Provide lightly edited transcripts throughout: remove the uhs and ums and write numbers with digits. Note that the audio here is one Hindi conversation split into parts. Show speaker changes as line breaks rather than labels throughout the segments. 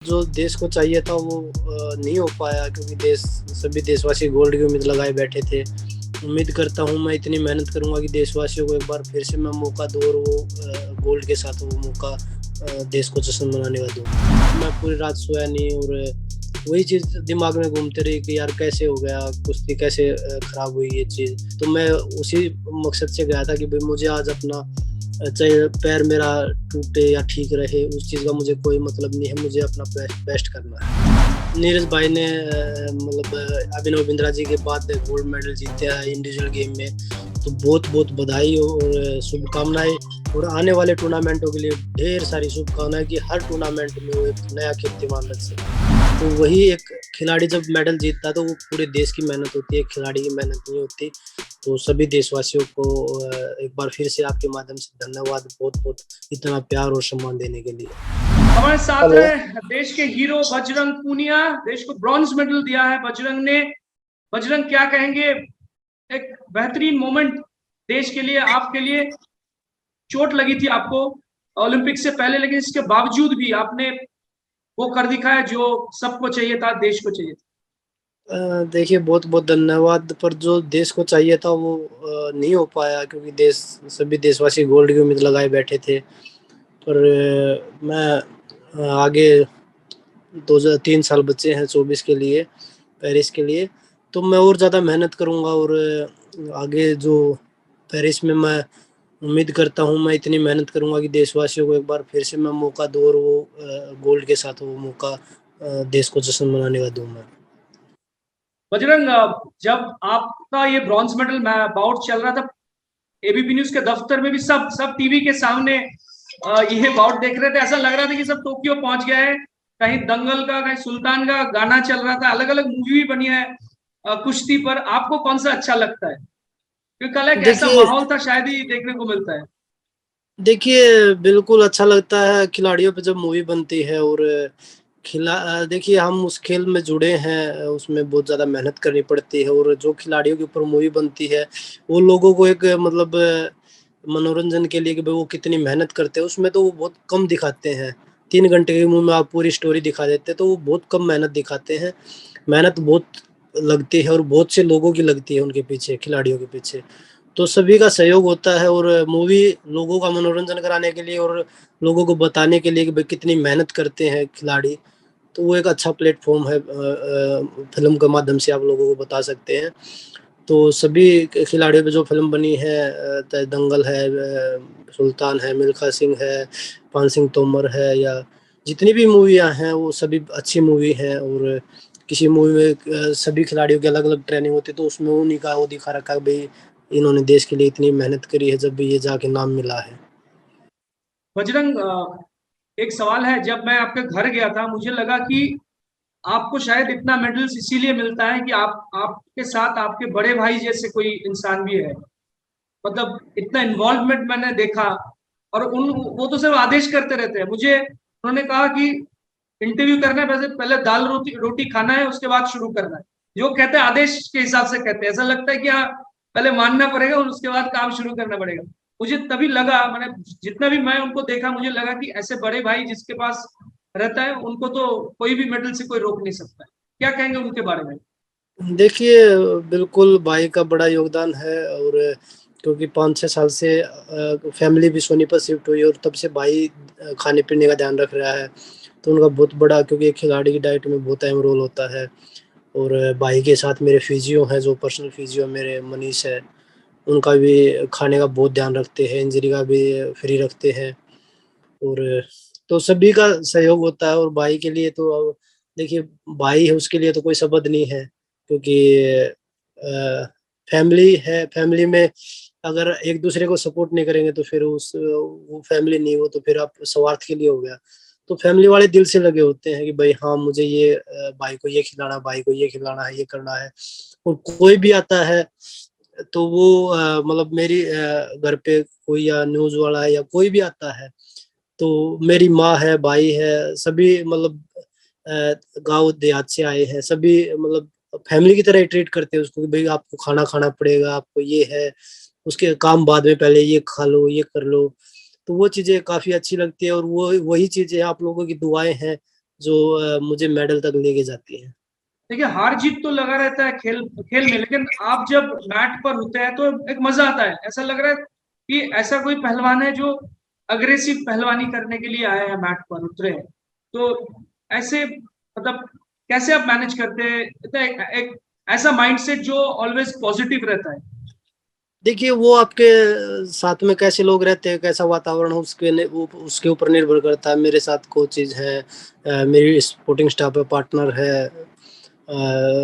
जो देश को चाहिए था वो नहीं हो पाया क्योंकि सभी देशवासी गोल्ड की उम्मीद लगाए बैठे थे। उम्मीद करता हूँ मैं इतनी मेहनत करूँगा कि देशवासियों को एक बार फिर से मैं मौका दूँ और वो गोल्ड के साथ वो मौका देश को जश्न मनाने का दूँ। मैं पूरी रात सोया नहीं और वही चीज़ दिमाग में घूमती रही कि यार कैसे हो गया, कुश्ती कैसे खराब हुई ये चीज़। तो मैं उसी मकसद से गया था कि भई मुझे आज अपना चाहे पैर मेरा टूटे या ठीक रहे, उस चीज़ का मुझे कोई मतलब नहीं है, मुझे अपना बेस्ट करना है। नीरज भाई ने अभिनव बिंद्रा जी के बाद गोल्ड मेडल जीता है इंडिविजुअल गेम में, तो बहुत-बहुत बधाई और शुभकामनाएँ और आने वाले टूर्नामेंटों के लिए ढेर सारी शुभकामनाएँ कि हर टूर्नामेंट में वो एक नया कीर्तिमान रच सके। तो वही एक खिलाड़ी जब मेडल जीतता है तो वो पूरे देश की मेहनत होती है, खिलाड़ी की मेहनत नहीं होती। तो सभी देशवासियों को एक बार फिर से आपके माध्यम से धन्यवाद बहुत-बहुत इतना प्यार और सम्मान देने के लिए।
हमारे साथ
हेलो।
है देश के हीरो बजरंग पूनिया। देश को ब्रॉन्ज मेडल दिया है बजरंग ने। बजरंग, क्या कहेंगे? एक बेहतरीन मोमेंट देश के लिए, आपके लिए। चोट लगी थी आपको ओलंपिक से पहले, लेकिन इसके बावजूद भी आपने वो कर दिखाया जो सबको चाहिए था, देश को चाहिए था।
देखिए बहुत-बहुत धन्यवाद, पर जो देश को चाहिए था वो नहीं हो पाया क्योंकि सभी देशवासी गोल्ड की उम्मीद लगाए बैठे थे। पर मैं आगे 3 साल बचे हैं 24 के लिए, पेरिस के लिए, तो मैं और ज़्यादा मेहनत करूँगा और आगे जो पेरिस में मैं उम्मीद करता हूँ, मैं इतनी मेहनत करूँगा कि देशवासियों को एक बार फिर से मैं मौका दूँ और वो गोल्ड के साथ वो मौका देश को जश्न मनाने का दूँ मैं।
बजरंग, जब आपका ये ब्रॉन्ज मेडल बाउट चल रहा था, एबीपी न्यूज के दफ्तर में भी सब सब टीवी के सामने ये बाउट देख रहे थे। ऐसा लग रहा था कि सब टोक्यो पहुंच गए हैं। कहीं दंगल का, कहीं सुल्तान का गाना चल रहा था। अलग अलग मूवी भी बनी है कुश्ती पर। आपको कौन सा अच्छा लगता है? क्योंकि कल एक ऐसा
देखिए
माहौल था, शायद ही देखने को मिलता है।
देखिए, बिल्कुल अच्छा लगता है खिलाड़ियों पे जब मूवी बनती है और देखिए हम उस खेल में जुड़े हैं, उसमें बहुत ज़्यादा मेहनत करनी पड़ती है और जो खिलाड़ियों के ऊपर मूवी बनती है, वो लोगों को एक मनोरंजन के लिए कि भई वो कितनी मेहनत करते हैं, उसमें तो वो बहुत कम दिखाते हैं। 3 घंटे की मूवी में आप पूरी स्टोरी दिखा देते हैं, तो वो बहुत कम मेहनत दिखाते हैं। मेहनत बहुत लगती है और बहुत से लोगों की लगती है उनके पीछे, खिलाड़ियों के पीछे। तो सभी का सहयोग होता है और मूवी लोगों का मनोरंजन कराने के लिए और लोगों को बताने के लिए कि भाई कितनी मेहनत करते हैं खिलाड़ी, तो वो एक अच्छा प्लेटफ़ॉर्म है फ़िल्म के माध्यम से आप लोगों को बता सकते हैं। तो सभी खिलाड़ियों पे जो फ़िल्म बनी है चाहे दंगल है, सुल्तान है, मिल्खा सिंह है, पान सिंह तोमर है या जितनी भी मूवियाँ हैं वो सभी अच्छी मूवी हैं और किसी मूवी में सभी खिलाड़ियों की अलग-अलग ट्रेनिंग होती है तो उसमें उन्हीं का वो दिखा रखा है भई इन्होंने देश के लिए इतनी मेहनत करी है जब भी ये जाके नाम मिला है।
बजरंग, एक सवाल है। जब मैं आपके घर गया था, मुझे लगा कि आपको शायद इतना मेडल्स इसीलिए मिलता है कि आपके साथ आपके बड़े भाई जैसे कोई इंसान भी है। मतलब इतना इन्वॉल्वमेंट मैंने देखा। और उन वो तो सिर्फ आदेश करते रहते हैं मुझे। उन्होंने कहा कि इंटरव्यू करना है, वैसे पहले दाल रोटी रोटी खाना है, उसके बाद शुरू करना है। जो कहते हैं आदेश के हिसाब से कहते हैं। ऐसा लगता है कि हाँ, पहले मानना पड़ेगा और उसके बाद काम शुरू करना पड़ेगा। मुझे तभी लगा, मैंने जितना भी मैं उनको देखा, मुझे लगा कि ऐसे बड़े भाई जिसके पास रहता है, उनको तो कोई भी मेडल से कोई रोक नहीं सकता है। क्या कहेंगे उनके बारे में?
देखिए, बिल्कुल भाई का बड़ा योगदान है और क्योंकि 5-6 साल से फैमिली भी सोनीपत शिफ्ट हुई और तब से भाई खाने-पीने का ध्यान रख रहा है। तो उनका बहुत बड़ा क्योंकि एक खिलाड़ी की डाइट में बहुत अहम रोल होता है और भाई के साथ मेरे फिजियो हैं, जो पर्सनल फिजियो मेरे मनीष है, उनका भी खाने का बहुत ध्यान रखते हैं, इंजरी का भी फ्री रखते हैं और तो सभी का सहयोग होता है और भाई के लिए तो देखिए भाई है उसके लिए तो कोई शब्द नहीं है क्योंकि फैमिली है, फैमिली में अगर एक दूसरे को सपोर्ट नहीं करेंगे तो फिर वो फैमिली नहीं, वो तो फिर आप स्वार्थ के लिए हो गया। तो फैमिली वाले दिल से लगे होते हैं कि भाई हाँ, मुझे ये भाई को ये खिलाना, भाई को ये खिलाना है, ये करना है और कोई भी आता है तो वो मेरी घर पे कोई या न्यूज़ वाला है या कोई भी आता है तो मेरी माँ है, भाई है, सभी गाँव देहात से आए हैं, सभी फैमिली की तरह ही ट्रीट करते हैं उसको कि भई आपको खाना खाना पड़ेगा, आपको ये है, उसके काम बाद में पहले ये खा लो, ये कर लो। तो वो चीज़ें काफ़ी अच्छी लगती है और वो वही चीज़ें आप लोगों की दुआएँ हैं, जो मुझे मेडल तक लेके जाती है।
देखिए, हार जीत तो लगा रहता है खेल खेल में, लेकिन आप जब मैट पर होते हैं तो एक मजा आता है। ऐसा लग रहा है कि ऐसा कोई पहलवान है जो अग्रेसिव पहलवानी करने के लिए आए हैं, मैट पर उतरे हैं। तो ऐसे मतलब कैसे आप मैनेज करते हैं एक ऐसा माइंडसेट जो ऑलवेज पॉजिटिव रहता है?
देखिए, वो आपके साथ में कैसे लोग रहते हैं, कैसा वातावरण हो, उसके ऊपर निर्भर करता है। मेरे साथ कोचेज़ हैं, मेरी सपोर्टिंग स्टाफ है, पार्टनर है,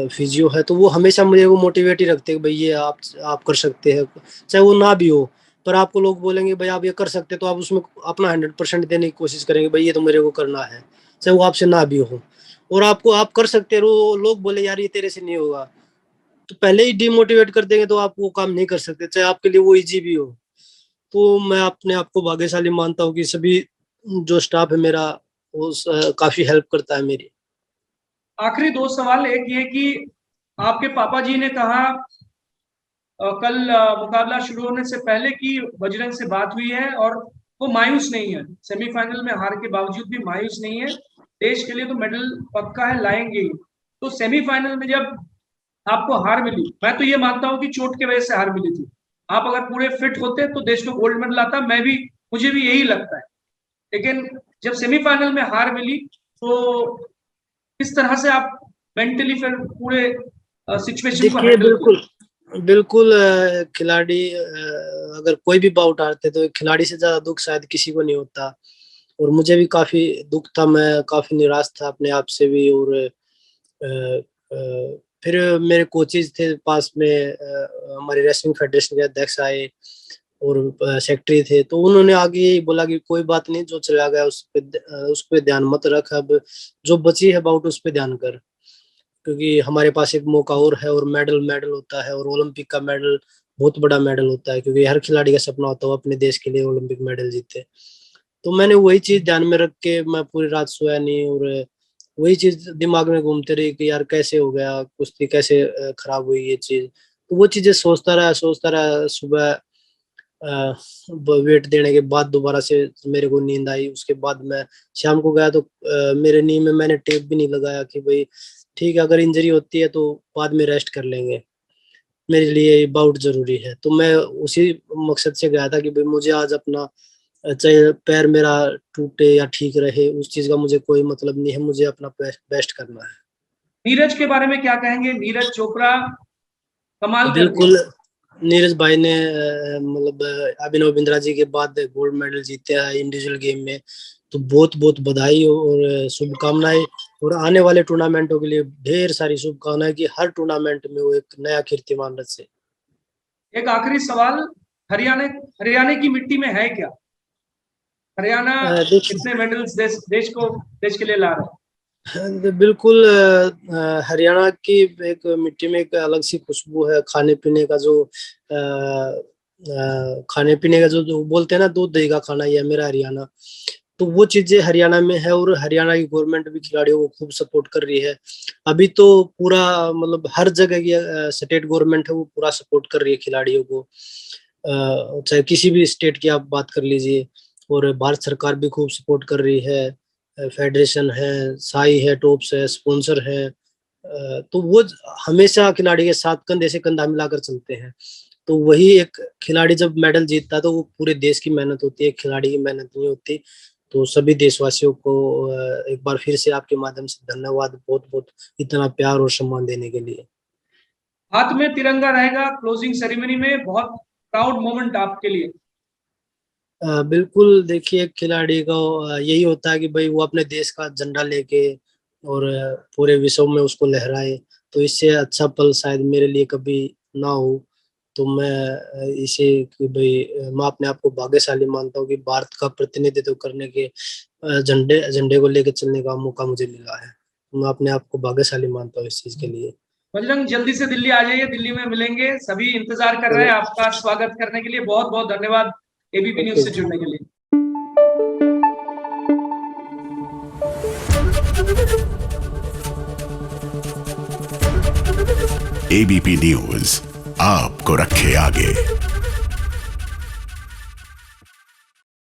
फिजियो है, तो वो हमेशा मुझे वो मोटिवेट ही रखते हैं कि भाई ये आप कर सकते हैं, चाहे वो ना भी हो, पर आपको लोग बोलेंगे भाई आप ये कर सकते हैं, तो आप उसमें अपना 100% देने की कोशिश करेंगे, भाई ये तो मेरे को करना है, चाहे वो आपसे ना भी हो। और आप कर सकते हो, लोग बोले यार ये तेरे से नहीं होगा, तो पहले ही डिमोटिवेट कर देंगे, तो आप वो काम नहीं कर सकते, चाहे आपके लिए वो ईज़ी भी हो। तो मैं अपने आप को भाग्यशाली मानता हूँ कि सभी जो स्टाफ है मेरा, वो काफ़ी हेल्प करता है मेरी।
आखिरी 2 सवाल, एक ये कि आपके पापा जी ने कहा कल मुकाबला शुरू होने से पहले कि बजरंग से बात हुई है और वो मायूस नहीं है, सेमीफाइनल में हार के बावजूद भी मायूस नहीं है, देश के लिए तो मेडल पक्का है, लाएंगे ही। तो सेमीफाइनल में जब आपको हार मिली, मैं तो ये मानता हूँ कि चोट की वजह से हार मिली थी, आप अगर पूरे फिट होते तो देश को गोल्ड मेडल आता, मुझे भी यही लगता है। लेकिन जब सेमीफाइनल में हार मिली तो किस तरह से आप मेंटली फिर पूरे सिचुएशन को
देखिए,
हैंडल किया?
बिल्कुल खिलाड़ी अगर कोई भी बाउट हारते तो खिलाड़ी से ज़्यादा दुःख शायद किसी को नहीं होता, और मुझे भी काफ़ी दुःख था, मैं काफ़ी निराश था अपने आप से भी। और फिर मेरे कोचेज़ थे पास में, हमारे रेसलिंग फेडरेशन के अध्यक्ष आए और सेक्रेटरी थे, तो उन्होंने आगे यही बोला कि कोई बात नहीं, जो चला गया उस पे ध्यान मत रख, अब जो बची है बाउट उस पे ध्यान कर, क्योंकि हमारे पास एक मौका और है, और मेडल मेडल होता है, और ओलंपिक का मेडल बहुत बड़ा मेडल होता है, क्योंकि हर खिलाड़ी का सपना होता है वो अपने देश के लिए ओलंपिक मेडल जीते। तो मैंने वही चीज़ ध्यान में रख के मैं पूरी रात सोया नहीं, और वही चीज़ दिमाग में घूमते रही कि यार कैसे हो गया, कुश्ती कैसे खराब हुई ये चीज़। तो वो चीज़ें सोचता रहा। सुबह वेट देने के बाद दोबारा से मेरे को नींद आई, उसके बाद मैं शाम को गया तो मेरे नी में मैंने टेप भी नहीं लगाया कि भाई ठीक है, अगर इंजरी होती है तो बाद में रेस्ट कर लेंगे, मेरे लिए ये बाउट जरूरी है। तो मैं उसी मकसद से गया था कि भाई मुझे आज अपना, चाहे पैर मेरा टूटे या ठीक रहे, उस चीज का मुझे कोई मतलब नहीं है, मुझे अपना बेस्ट करना है।
नीरज के बारे में क्या कहेंगे? नीरज चोपड़ा कमाल कर दिया।
बिल्कुल, नीरज भाई ने मतलब अभिनव बिंद्रा जी के बाद गोल्ड मेडल जीते हैं इंडिविजुअल गेम में, तो बहुत बहुत बधाई और शुभकामनाएं, और आने वाले टूर्नामेंटों के लिए ढेर सारी शुभकामनाएं कि हर टूर्नामेंट में वो एक नया कीर्तिमान रचे।
एक आखिरी सवाल, हरियाणा की मिट्टी में है क्या? हरियाणा
देखिए,
कितने मेडल्स देश के लिए ला रहा है?
बिल्कुल, हरियाणा की एक मिट्टी में एक अलग सी खुशबू है, खाने पीने का जो खाने पीने का जो बोलते हैं ना, दूध दही का खाना, ये है मेरा हरियाणा। तो वो चीजें हरियाणा में है, और हरियाणा की गवर्नमेंट भी खिलाड़ियों को खूब सपोर्ट कर रही है। अभी तो पूरा मतलब हर जगह की स्टेट गवर्नमेंट है वो पूरा सपोर्ट कर रही है खिलाड़ियों को, चाहे किसी भी स्टेट की आप बात कर लीजिए, और भारत सरकार भी खूब सपोर्ट कर रही है, फेडरेशन है, साई है, टॉप्स है, स्पॉन्सर है, तो वो हमेशा खिलाड़ी के साथ कंधे से कंधा मिलाकर चलते हैं। तो वही एक खिलाड़ी जब मेडल जीतता है तो वो पूरे देश की मेहनत होती है, खिलाड़ी की मेहनत नहीं होती। तो सभी देशवासियों को एक बार फिर से आपके माध्यम से धन्यवाद, बहुत बहुत इतना प्यार और सम्मान देने के लिए।
हाथ में तिरंगा रहेगा क्लोजिंग सेरेमनी में, बहुत प्राउड मोमेंट आपके लिए।
बिल्कुल, देखिए खिलाड़ी को यही होता है कि भाई वो अपने देश का झंडा लेके और पूरे विश्व में उसको लहराए, तो इससे अच्छा पल शायद मेरे लिए कभी ना हो। तो मैं इसे कि भाई मैं अपने आप को भाग्यशाली मानता हूँ कि भारत का प्रतिनिधित्व करने के झंडे झंडे को लेकर चलने का मौका मुझे मिला है। मैं अपने आप को भाग्यशाली मानता हूँ इस चीज के लिए।
बजरंग, जल्दी से दिल्ली आ जाइए, दिल्ली में मिलेंगे, सभी इंतजार कर रहे
चलो,
हैं आपका स्वागत करने के लिए। बहुत बहुत धन्यवाद एबीपी न्यूज
ओके
से
जी।
जुड़ने के लिए।
एबीपी न्यूज आपको रखे आगे।